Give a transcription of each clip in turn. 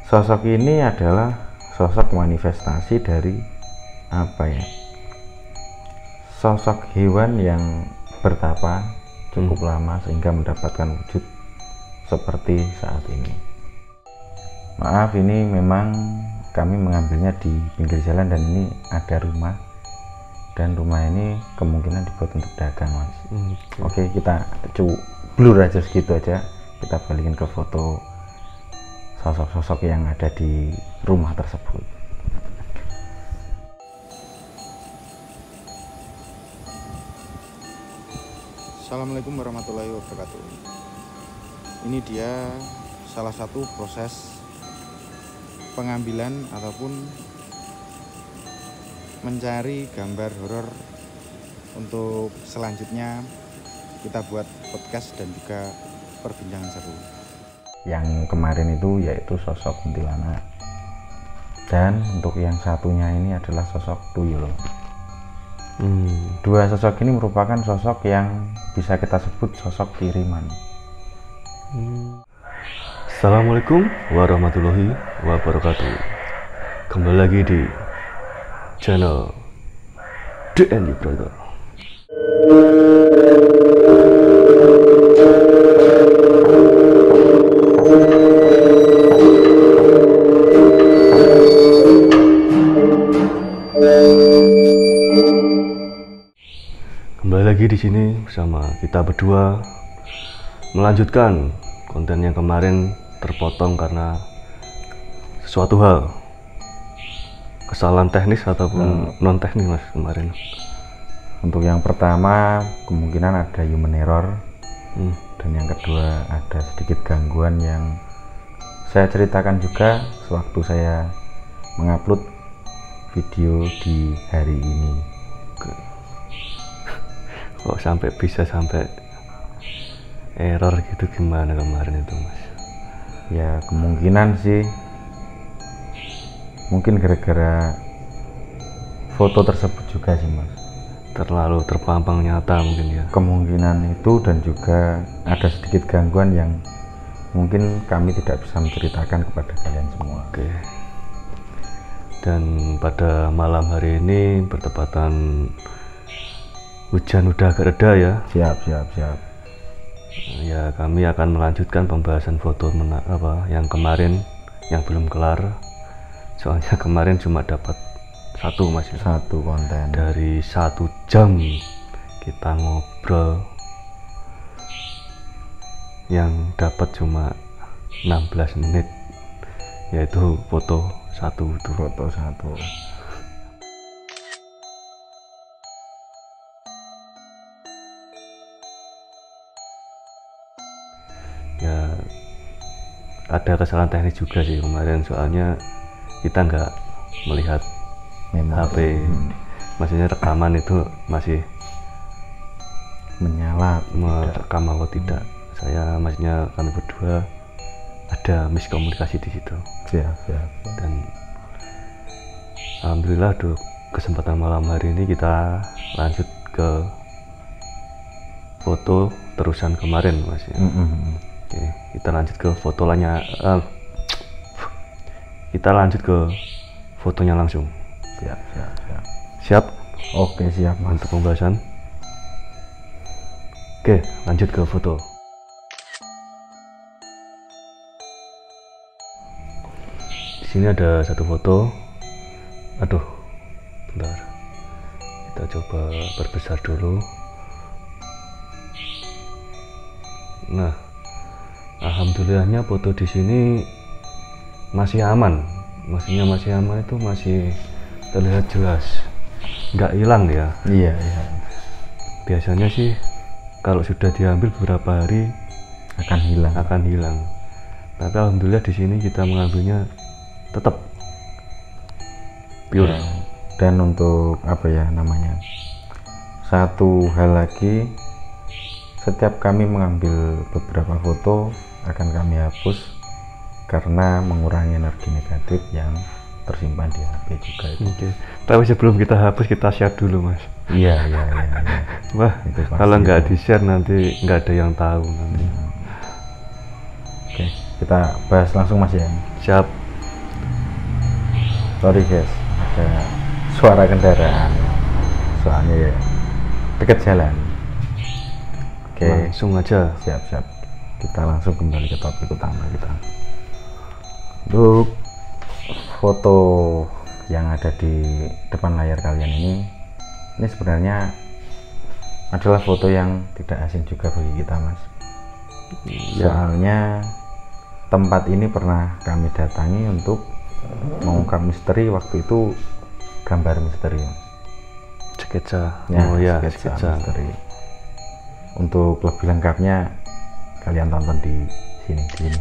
Sosok ini adalah sosok manifestasi dari apa ya? Sosok hewan yang bertapa cukup lama sehingga mendapatkan wujud seperti saat ini. Maaf, ini memang kami mengambilnya di pinggir jalan dan ini ada rumah, dan rumah ini kemungkinan dibuat untuk dagang, Mas. Oke, kita blur aja segitu aja, kita balikin ke foto sosok-sosok yang ada di rumah tersebut. Assalamualaikum warahmatullahi wabarakatuh. Ini dia salah satu proses pengambilan ataupun mencari gambar horor untuk selanjutnya kita buat podcast dan juga perbincangan seru. Yang kemarin itu yaitu sosok kuntilanak, dan untuk yang satunya ini adalah sosok tuyul. Dua sosok ini merupakan sosok yang bisa kita sebut sosok kiriman. Assalamualaikum warahmatullahi wabarakatuh. Kembali lagi di channel DNY Brother. Kembali lagi di sini bersama kita berdua, melanjutkan konten yang kemarin terpotong karena sesuatu hal, kesalahan teknis ataupun non teknis, Mas, kemarin. Untuk yang pertama kemungkinan ada human error, dan yang kedua ada sedikit gangguan yang saya ceritakan juga sewaktu saya mengupload video di hari ini. Kok sampai bisa sampai error gitu, gimana kemarin itu, Mas? Ya kemungkinan sih mungkin gara-gara foto tersebut juga sih, Mas. Terlalu terpampang nyata mungkin ya. Kemungkinan itu, dan juga ada sedikit gangguan yang mungkin kami tidak bisa menceritakan kepada kalian semua. Oke. Dan pada malam hari ini bertepatan hujan udah agak reda ya. Siap. Ya, kami akan melanjutkan pembahasan foto yang kemarin yang belum kelar. Soalnya kemarin cuma dapat satu, Mas. Satu konten. Dari 1 jam kita ngobrol, yang dapat cuma 16 menit, yaitu foto satu. Ya, ada kesalahan teknis juga sih kemarin, soalnya kita nggak melihat HP. Maksudnya rekaman itu masih menyala, merekam atau tidak. Saya, maksudnya kami berdua ada miskomunikasi di situ. Siap. Dan alhamdulillah kesempatan malam hari ini kita lanjut ke foto terusan kemarin, Mas ya. Oke, kita lanjut ke foto lainnya. Kita lanjut ke fotonya langsung. Siap? Oke, siap, Mas. Untuk pembahasan. Oke, lanjut ke foto. Di sini ada satu foto. Aduh, bentar. Kita coba perbesar dulu. Nah, alhamdulillahnya foto di sini masih aman. Maksudnya masih aman itu masih terlihat jelas, nggak hilang ya. Iya. Biasanya sih kalau sudah diambil beberapa hari akan hilang. Tapi alhamdulillah di sini kita mengambilnya tetap pure. Dan untuk satu hal lagi, setiap kami mengambil beberapa foto akan kami hapus karena mengurangi energi negatif yang tersimpan di HP juga itu. Oke. Tapi sebelum kita hapus, kita share dulu, Mas. Iya. Wah, kalau nggak di share nanti nggak ada yang tahu nanti. Oke, kita bahas langsung, Mas ya. Siap. Sorry guys, ada suara kendaraan soalnya ya dekat jalan. Oke, langsung aja. Siap kita langsung kembali ke topik utama kita. Untuk foto yang ada di depan layar kalian ini sebenarnya adalah foto yang tidak asing juga bagi kita, Mas. Soalnya tempat ini pernah kami datangi untuk mengungkap misteri. Waktu itu gambar misteri, sketsa. sketsa misteri. Untuk lebih lengkapnya kalian tonton di sini.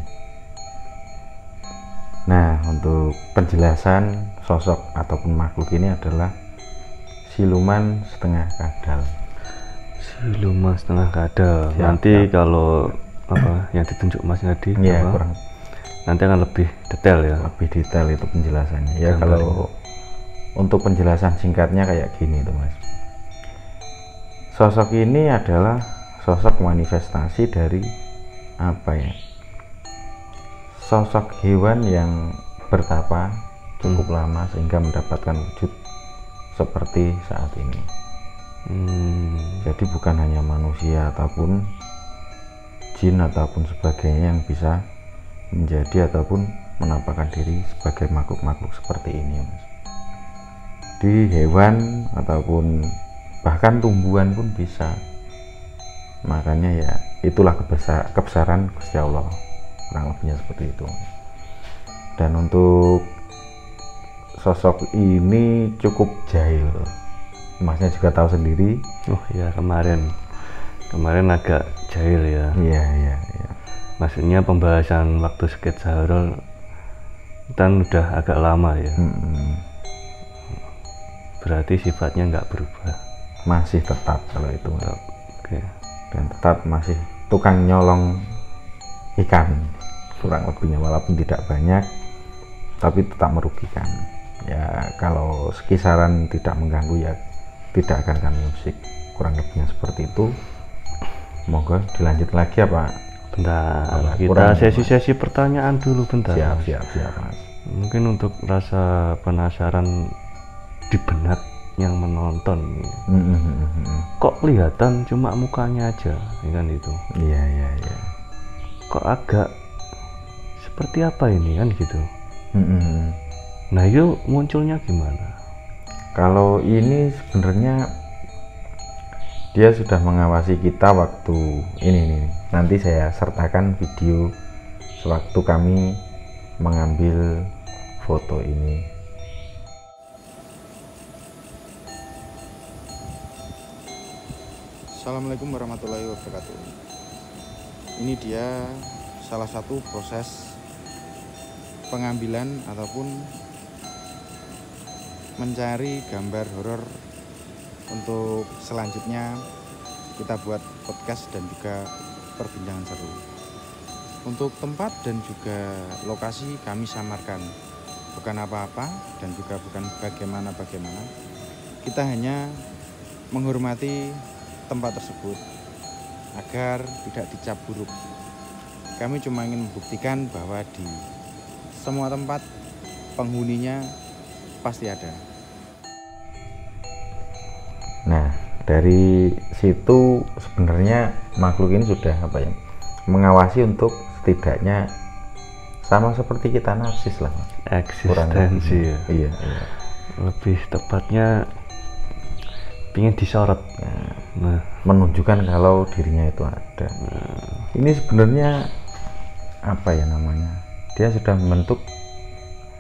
Nah, untuk penjelasan sosok ataupun makhluk ini adalah siluman setengah kadal. Siluman setengah kadal. Nanti kalau apa yang ditunjuk Mas Ngadi, nanti akan lebih detail ya. Lebih detail itu penjelasannya. Ya kalau untuk penjelasan singkatnya kayak gini tuh, Mas. Sosok ini adalah sosok manifestasi dari apa ya? Sosok hewan yang bertapa cukup lama sehingga mendapatkan wujud seperti saat ini. Jadi bukan hanya manusia ataupun jin ataupun sebagainya yang bisa menjadi ataupun menampakkan diri sebagai makhluk-makhluk seperti ini, Mas. Di hewan ataupun bahkan tumbuhan pun bisa. Makanya ya itulah kebesaran Gusti Allah, kurang lebihnya seperti itu. Dan untuk sosok ini cukup jahil, Masnya juga tahu sendiri. Oh ya, kemarin agak jahil ya. Iya. Maksudnya pembahasan waktu sketsa horor kan udah agak lama ya. Berarti sifatnya nggak berubah, masih tetap kalau itu. Oke. Dan tetap masih tukang nyolong ikan, kurang lebihnya, walaupun tidak banyak tapi tetap merugikan. Ya kalau sekisaran tidak mengganggu ya tidak akan kami usik, kurang lebihnya seperti itu. Monggo dilanjut lagi apa? Bentar, kita sesi pertanyaan dulu bentar. Siap Mas. Mungkin untuk rasa penasaran di benak yang menonton, kok kelihatan cuma mukanya aja, ya kan itu. Iya. Kok agak seperti apa ini kan gitu. Nah itu munculnya gimana? Kalau ini sebenarnya dia sudah mengawasi kita waktu ini. Nanti saya sertakan video sewaktu kami mengambil foto ini. Assalamualaikum warahmatullahi wabarakatuh. Ini dia salah satu proses pengambilan ataupun mencari gambar horor untuk selanjutnya kita buat podcast dan juga perbincangan seru. Untuk tempat dan juga lokasi kami samarkan, bukan apa-apa dan juga bukan bagaimana. Kita hanya menghormati tempat tersebut agar tidak dicap buruk. Kami cuma ingin membuktikan bahwa di semua tempat penghuninya pasti ada. Nah, dari situ sebenarnya makhluk ini sudah mengawasi untuk setidaknya sama seperti kita narsis lah, eksistensi ya. Iya. Lebih tepatnya ingin disorot, menunjukkan kalau dirinya itu ada. Ini sebenarnya dia sudah membentuk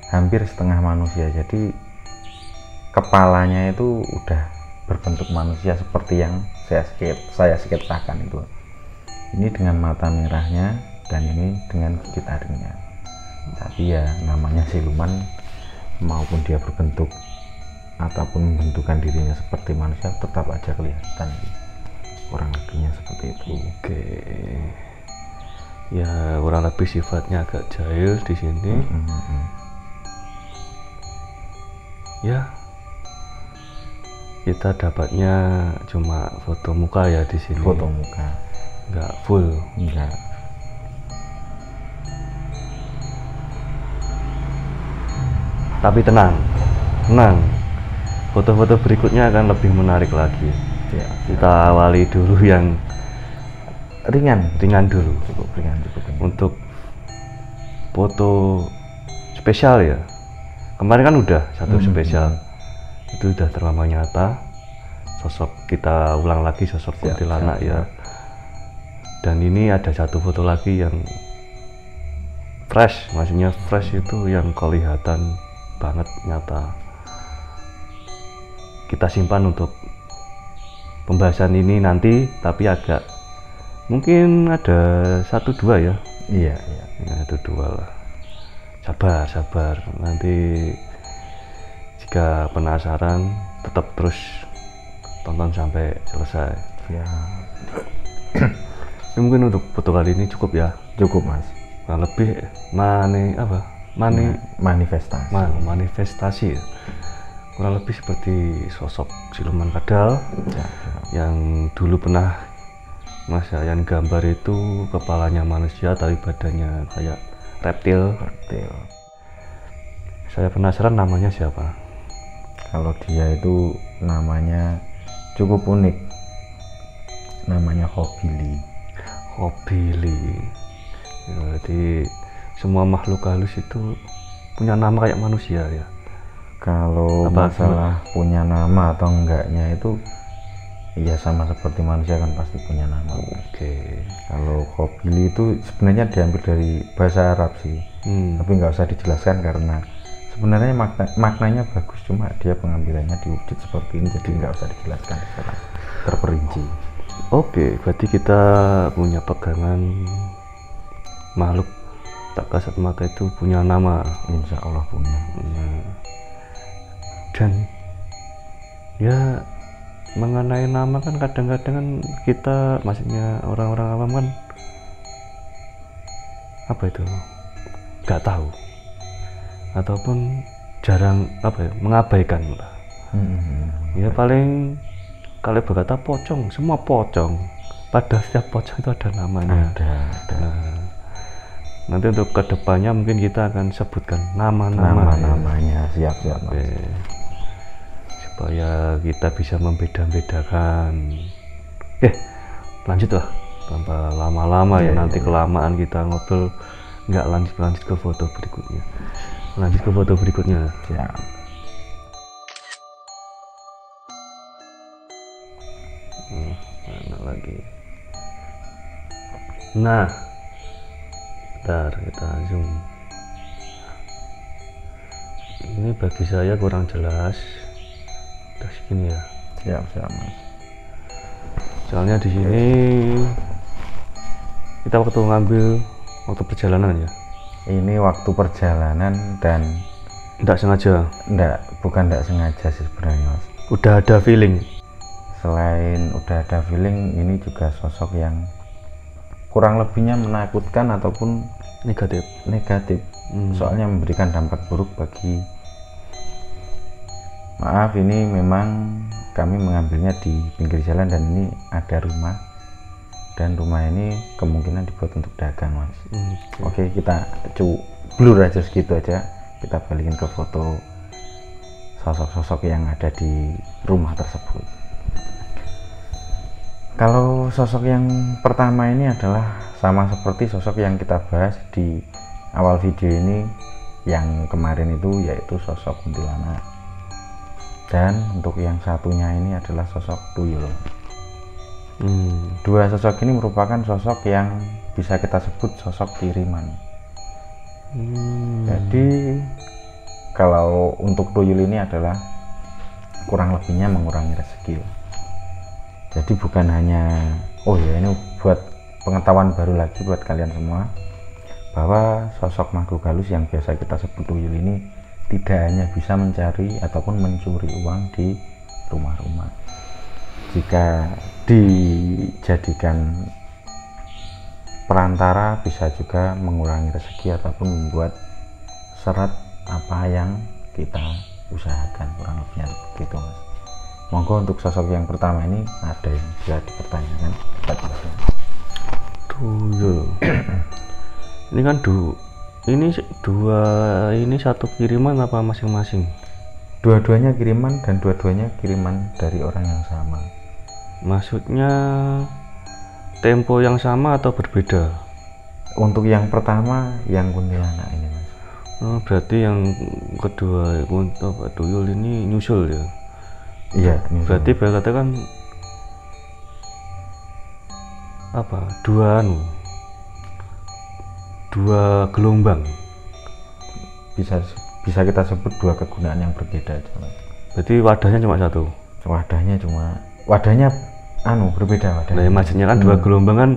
hampir setengah manusia, jadi kepalanya itu udah berbentuk manusia seperti yang saya sketsakan itu. Ini dengan mata merahnya dan ini dengan gigi taringnya. Tapi ya namanya siluman, maupun dia berbentuk ataupun membentukkan dirinya seperti manusia, tetap aja kelihatan, kurang lebihnya seperti itu. Oke. Ya kurang lebih sifatnya agak jahil di sini. Ya kita dapatnya cuma foto muka ya di sini. Foto muka, nggak full. Enggak. Tapi tenang, foto-foto berikutnya akan lebih menarik lagi. Kita awali dulu yang ringan dulu. Cukup ringan. Untuk foto spesial ya, kemarin kan udah satu spesial, itu udah terlampau nyata. Sosok kita ulang lagi sosok kuntilanak ya. Dan ini ada satu foto lagi yang fresh, maksudnya fresh itu yang kelihatan banget nyata. Kita simpan untuk pembahasan ini nanti, tapi agak mungkin ada 1-2 ya. Iya. Ya, 1-2 lah. Sabar. Nanti jika penasaran tetap terus tonton sampai selesai. Ya. Ini mungkin untuk foto kali ini cukup ya. Cukup mas. Nah, lebih manifestasi ya. Kurang lebih seperti sosok siluman kadal yang dulu pernah Mas Yayan gambar itu kepalanya manusia tapi badannya kayak reptil. Saya penasaran namanya siapa? Kalau dia itu namanya cukup unik, namanya Hobili. Jadi semua makhluk halus itu punya nama kayak manusia ya. Kalau masalah punya nama atau enggaknya itu ya sama seperti manusia kan pasti punya nama. Oke. Kalau Hobili itu sebenarnya diambil dari bahasa Arab sih, tapi nggak usah dijelaskan karena sebenarnya maknanya bagus, cuma dia pengambilannya diwujud seperti ini, jadi nggak usah dijelaskan secara terperinci. Oke, berarti kita punya pegangan makhluk tak kasat mata itu punya nama. Insya Allah punya. Dan ya mengenai nama kan kadang-kadang kan kita, maksudnya orang-orang awam kan apa itu nggak tahu ataupun jarang mengabaikan lah. Ya paling kalau berkata pocong, semua pocong, pada setiap pocong itu ada namanya. Ada. Nah, nanti untuk kedepannya mungkin kita akan sebutkan namanya. Siap supaya kita bisa membeda-bedakan. Lanjutlah tanpa lama-lama ya. Nanti kelamaan kita ngobrol, nggak lanjut ke foto berikutnya. Siap. Mana lagi? Nah, bentar kita zoom. Ini bagi saya kurang jelas. Udah segini ya. Siap mas. Soalnya di sini kita waktu perjalanan ya. Ini waktu perjalanan dan bukan tidak sengaja sih sebenarnya mas. Udah ada feeling. Selain udah ada feeling, ini juga sosok yang kurang lebihnya menakutkan ataupun negatif. Soalnya memberikan dampak buruk bagi. Maaf, ini memang kami mengambilnya di pinggir jalan dan ini ada rumah, dan rumah ini kemungkinan dibuat untuk dagang mas. Oke, kita blur aja segitu aja, kita balikin ke foto sosok-sosok yang ada di rumah tersebut. Kalau sosok yang pertama ini adalah sama seperti sosok yang kita bahas di awal video ini yang kemarin itu, yaitu sosok kuntilanak. Dan untuk yang satunya ini adalah sosok tuyul. Dua sosok ini merupakan sosok yang bisa kita sebut sosok kiriman. Jadi kalau untuk tuyul ini adalah kurang lebihnya mengurangi rezeki. Jadi bukan hanya, ini buat pengetahuan baru lagi buat kalian semua, bahwa sosok makhluk halus yang biasa kita sebut tuyul ini tidak hanya bisa mencari ataupun mencuri uang di rumah-rumah. Jika dijadikan perantara, bisa juga mengurangi rezeki ataupun membuat seret apa yang kita usahakan, kurang lebihnya begitu mas. Monggo untuk sosok yang pertama ini ada yang bisa dipertanyakan? Tuyul. Ini kan ini dua, ini satu kiriman apa masing-masing? Dua-duanya kiriman dan dua-duanya kiriman dari orang yang sama. Maksudnya tempo yang sama atau berbeda? Untuk yang pertama yang kuntilanak ini Mas. Oh, berarti yang kedua untuk Pak Tuyul ini nyusul ya? Iya, Berarti berkata kan apa? Dua gelombang. Bisa kita sebut dua kegunaan yang berbeda aja Mas. Berarti wadahnya cuma satu. Wadahnya berbeda wadahnya. Nah, maksudnya kan dua gelombang kan,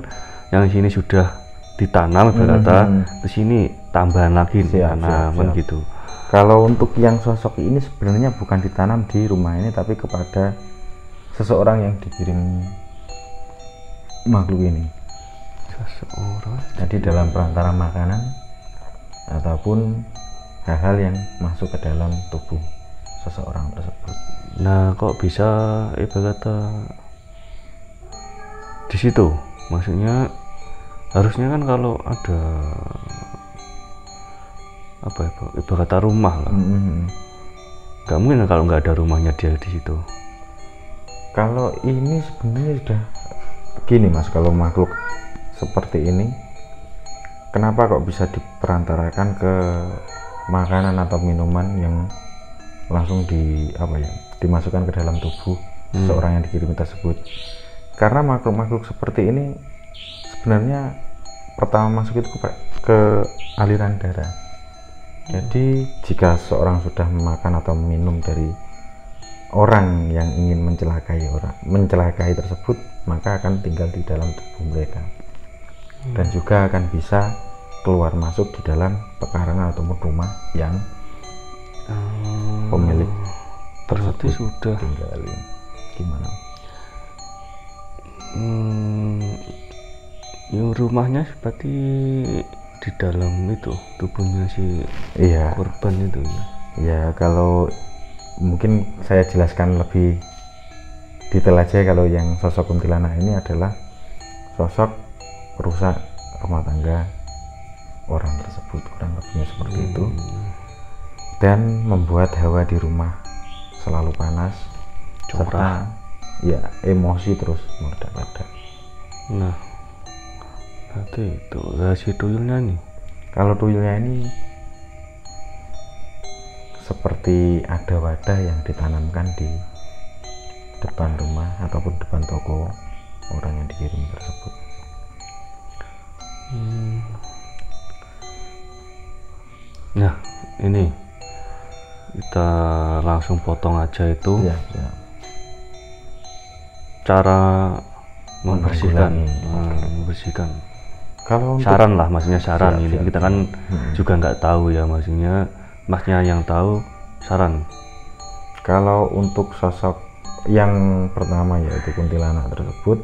yang sini sudah ditanam berkata, di sini tambahan lagi ditanam kan gitu. Kalau untuk yang sosok ini sebenarnya bukan ditanam di rumah ini, tapi kepada seseorang yang dikirim makhluk ini. Seseorang. Jadi dalam perantara makanan ataupun hal-hal yang masuk ke dalam tubuh seseorang tersebut. Nah, kok bisa ibarat kata di situ? Maksudnya harusnya kan kalau ada apa ya, ibarat kata rumah lah. Gak mungkin kalau nggak ada rumahnya dia di situ. Kalau ini sebenarnya sudah gini Mas, kalau makhluk seperti ini kenapa kok bisa diperantarakan ke makanan atau minuman yang langsung dimasukkan ke dalam tubuh seseorang yang dikirim tersebut? Karena makhluk-makhluk seperti ini sebenarnya pertama masuk itu ke aliran darah. Jadi jika seorang sudah memakan atau minum dari orang yang ingin mencelakai tersebut, maka akan tinggal di dalam tubuh mereka dan juga akan bisa keluar masuk di dalam pekarangan ataupun rumah yang pemilik tersebut sudah tinggali. Gimana? Yang rumahnya seperti di dalam itu tubuhnya si korban itu ya. Ya, kalau mungkin saya jelaskan lebih detail aja. Kalau yang sosok kuntilanak ini adalah sosok perusak rumah tangga orang tersebut, kurang lebihnya seperti itu, dan membuat hawa di rumah selalu panas, serta emosi terus meledak-ledak. Nah, berarti itu si tuyulnya nih. Kalau tuyulnya ini seperti ada wadah yang ditanamkan di depan rumah ataupun depan toko orang yang dikirim tersebut. Nah, ini kita langsung potong aja itu. Cara membersihkan. Kalau saran lah, maksudnya saran ini kita kan juga nggak tahu ya, maksudnya masnya yang tahu saran. Kalau untuk sosok yang pertama yaitu kuntilanak tersebut,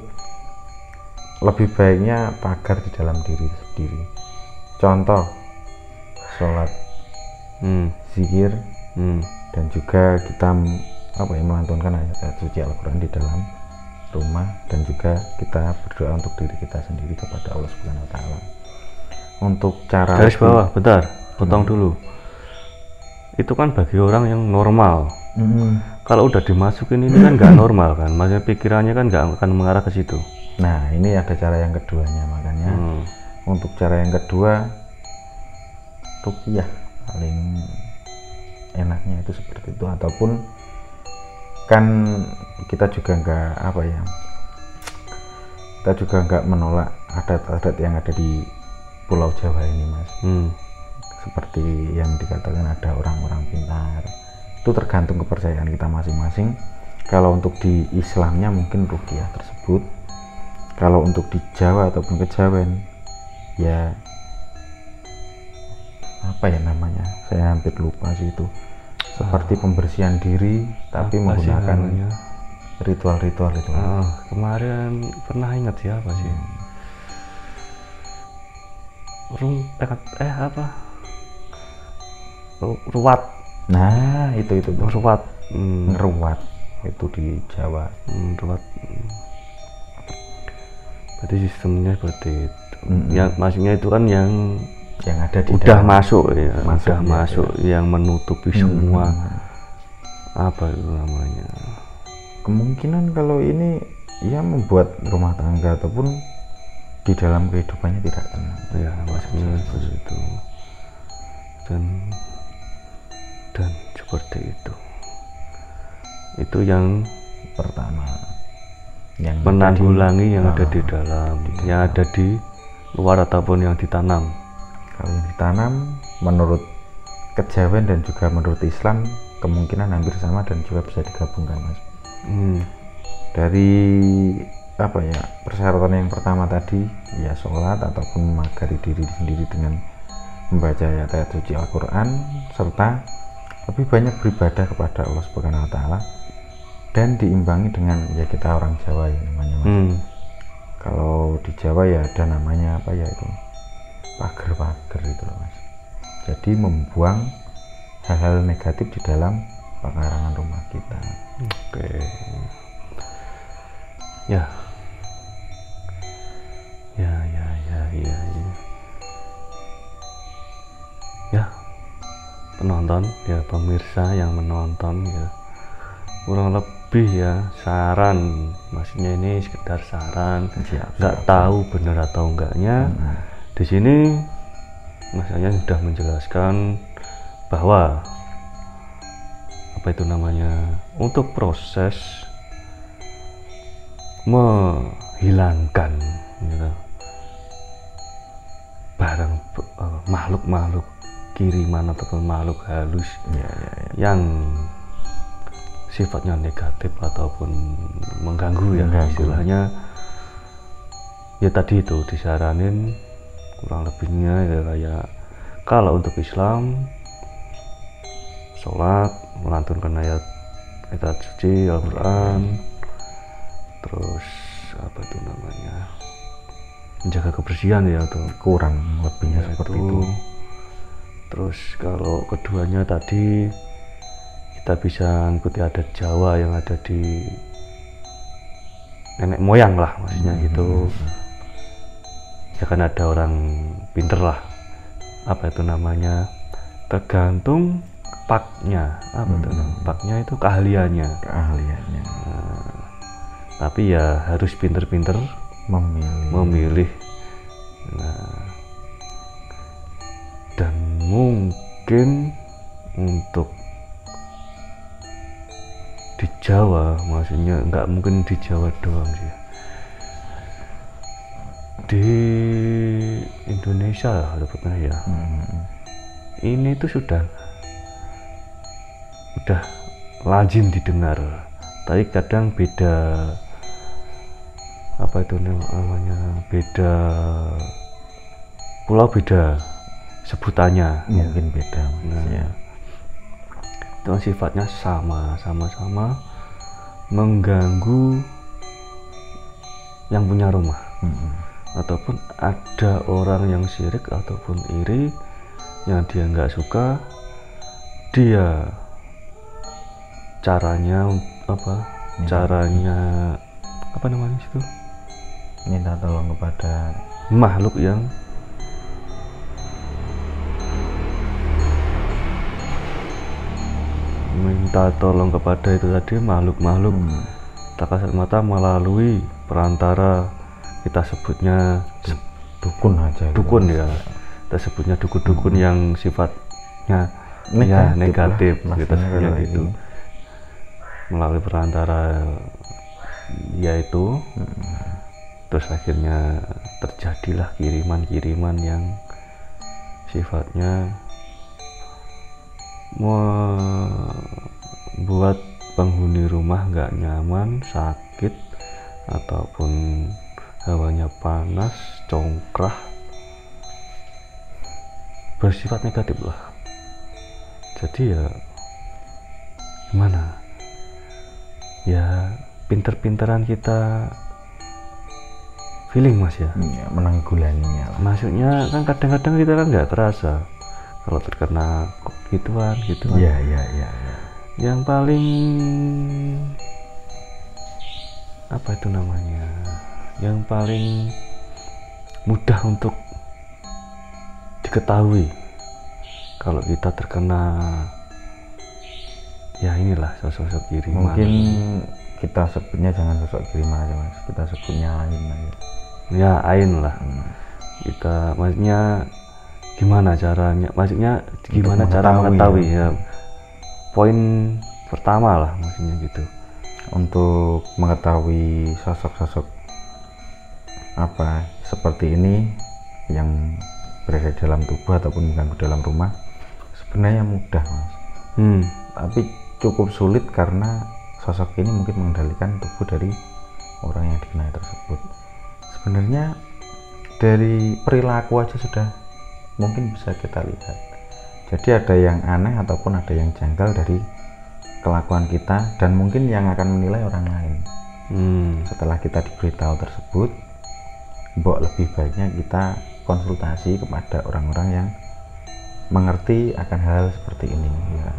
lebih baiknya pagar di dalam diri sendiri. Contoh sholat, zikir, dan juga kita melantunkan ayat suci Al-Quran di dalam rumah, dan juga kita berdoa untuk diri kita sendiri kepada Allah Subhanahu wa Ta'ala. Untuk cara garis bawah, bentar, potong dulu. Itu kan bagi orang yang normal. Kalau udah dimasukin ini kan nggak normal kan, maksudnya pikirannya kan nggak akan mengarah ke situ. Nah, ini ada cara yang keduanya, makanya untuk cara yang kedua, ruqyah paling enaknya itu seperti itu. Ataupun kan kita juga nggak menolak adat-adat yang ada di Pulau Jawa ini Mas. Seperti yang dikatakan ada orang-orang pintar, itu tergantung kepercayaan kita masing-masing. Kalau untuk di Islamnya mungkin ruqyah tersebut, kalau untuk di Jawa ataupun kejawen ya namanya, saya hampir lupa sih itu, seperti pembersihan diri tapi menggunakan ritual-ritual itu. Kemarin pernah ingat siapa sih? Ruwat. Nah, itu ruwat. Ngeruwat itu di Jawa. Ruwat. Berarti sistemnya seperti itu. Ya, maksudnya itu kan yang yang ada di udah dalam, masuk ya, masuk, udah ya, masuk ya. yang menutupi semua apa itu namanya, kemungkinan kalau ini ya membuat rumah tangga ataupun di dalam kehidupannya tidak tenang ya maksudnya seperti itu, dan seperti itu yang pertama, yang menanggulangi yang ada di dalam, yang ada di luar ataupun yang ditanam. Kalau yang ditanam menurut kejawen dan juga menurut Islam kemungkinan hampir sama dan juga bisa digabungkan, Mas. Dari apa ya, persyaratan yang pertama tadi ya sholat ataupun memagari diri sendiri dengan membaca ayat-ayat suci Al-Quran, serta lebih banyak beribadah kepada Allah Subhanahu wa Ta'ala, dan diimbangi dengan ya kita orang Jawa ya namanya, Mas. Kalau di Jawa ya ada namanya apa ya itu, pager-pager itu loh, Mas. Jadi membuang hal-hal negatif di dalam pekarangan rumah kita. Oke. Ya. Ya, penonton ya, pemirsa yang menonton ya, kurang lebih ya saran, maksudnya ini sekedar saran, nggak tahu benar atau enggaknya. Di sini masanya sudah menjelaskan bahwa apa itu namanya, untuk proses menghilangkan gitu, barang makhluk-makhluk kiriman ataupun makhluk halus yang sifatnya negatif ataupun mengganggu ya, istilahnya ya tadi itu disaranin kurang lebihnya ya kayak kalau untuk Islam sholat, melantunkan ayat suci Al-Quran, terus apa itu namanya, menjaga kebersihan ya, atau kurang lebihnya ya, seperti itu. Terus kalau keduanya tadi kita bisa ngikuti adat Jawa yang ada di nenek moyang lah, maksudnya gitu. Ya kan ada orang pinter lah, apa itu namanya, tergantung paknya, apa itu paknya itu keahliannya. Nah, tapi ya harus pinter-pinter memilih. Nah, dan mungkin untuk di Jawa, maksudnya nggak mungkin di Jawa doang sih, di Indonesia lah sebetulnya ya. Ini tuh sudah lazim didengar, tapi kadang beda apa itu namanya, beda pulau beda sebutannya, mungkin beda. Nah, itu sifatnya sama-sama mengganggu yang punya rumah. Ataupun ada orang yang syirik ataupun iri yang dia nggak suka, dia caranya apa namanya itu, minta tolong kepada makhluk yang minta tolong kepada itu tadi, makhluk-makhluk tak kasat mata melalui perantara, kita sebutnya dukun aja, dukun ya, kita sebutnya dukun-dukun yang sifatnya negatif kita sebutnya gitu, melalui perantara yaitu terus akhirnya terjadilah kiriman-kiriman yang sifatnya membuat penghuni rumah nggak nyaman, sakit, ataupun hawanya panas, congkrah, bersifat negatif lah. Jadi ya gimana ya, pinter-pinteran kita feeling, Mas ya, menanggulanginya lah. Maksudnya kan kadang-kadang kita kan nggak terasa kalau terkena gituan. Iya. Yang paling apa itu namanya, yang paling mudah untuk diketahui kalau kita terkena ya inilah sosok kiriman. Mungkin kita sebutnya jangan sosok kiriman aja mas, kita sebutnya ain aja. Ya ain lah. Kita maksudnya gimana caranya, maksudnya gimana cara mengetahui ya. Poin pertama lah maksudnya gitu. Untuk mengetahui sosok-sosok apa seperti ini yang berada dalam tubuh ataupun mengganggu dalam rumah sebenarnya mudah mas. Tapi cukup sulit karena sosok ini mungkin mengendalikan tubuh dari orang yang dikenai tersebut. Sebenarnya dari perilaku aja sudah mungkin bisa kita lihat. Jadi ada yang aneh ataupun ada yang janggal dari kelakuan kita, dan mungkin yang akan menilai orang lain. Setelah kita diberitahu tersebut, mbok lebih baiknya kita konsultasi kepada orang-orang yang mengerti akan hal seperti ini ya.